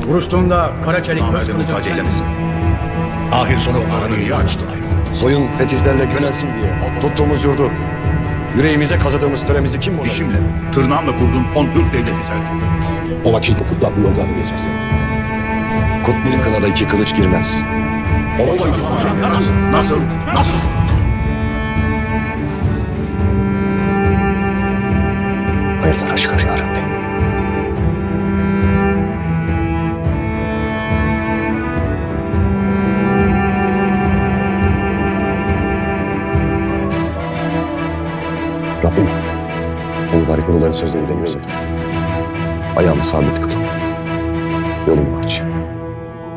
Vuruştuğunda kara çelik öz Namerde kılıcını muhtaç eylemesin. ahir sonu Arayı açtı. Soyun fetihlerle yönelsin diye tuttuğumuz yurdu, yüreğimize kazıdığımız töremizi kim bozar? İşimle, tırnağımla kurduğum son Türk devleti Selçuk. O vakit bu kutlar bu yoldan yürüyeceğiz. Kut bir kınada iki kılıç girmez. Nasıl? Hayırlara çıkar ya Rabbi. Rabbim, o mübarek onuların sözleriyle yürüsün. Ayağımı sabit kıl. Yolumu aç.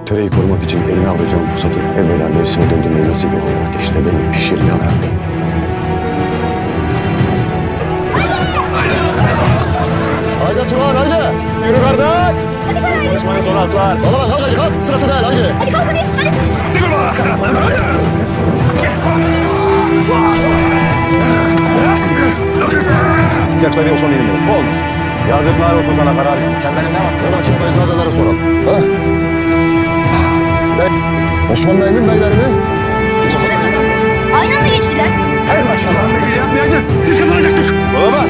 Töreyi korumak için eline alacağım pusatı evvela nefsime döndürmeyi nasip eyle. Ateşte beni pişir ya Rabbi. Haydi Tuğan haydi. Yürü kardeş. Hadi Karaylı. Konuşmaya sonra atlar. Olamaz kalk hadi kalk. Sırası değil haydi. Hadi kalk hadi. İhtiyaçları bir Osman elinde. Bu olmaz. Yazıklar olsun sana karar. Kendine ne var? Onu açık beyzadelere soralım. Ha? Osman Bey'in beylerini. İkisi de kazandı. Aynı anda geçtiler. Her başkanı yapmayacak. Biz kazanacaktık. Baba.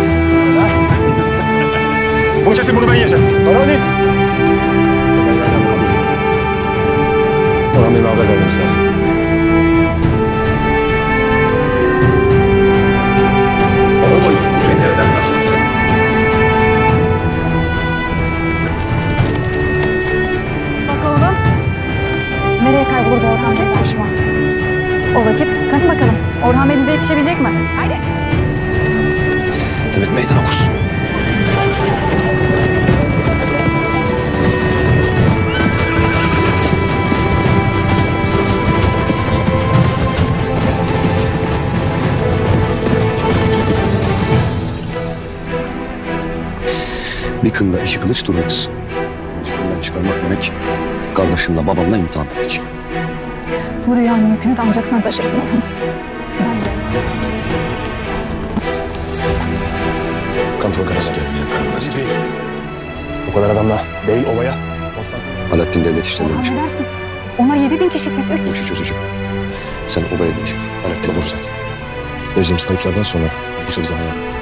Bu kesin bunu ben yiyeceğim. Bana değil. Orhan Bey'e haber vermemiz lazım. Oğlum, cendereden nasıl? Bak oğlum. Nereye kayboldu Orhan Bey konuşma. O vakit hadi bakalım. Orhan Bey bize yetişebilecek mi? Haydi. Demek meydan okursun. Bir kında iki kılıç durmaz. Kılıçından çıkarmak demek, kardeşimle babamla imtihan demek. Bu rüyanın yükünü de ancak sen taşırsın oğlum. Ben de. Kontrol karası gelmeyen kararlar askeri. Bu kadar adamla değil ovaya. Alaaddin devlet işlerine Orhan meşgul. ne dersin? Onlar 7000 kişi siz Bu 3. işi çözeceğim. Sen obaya git. Alaaddin'e vursan. Vereceğimiz kayıtlardan sonra Bursa bize hayal.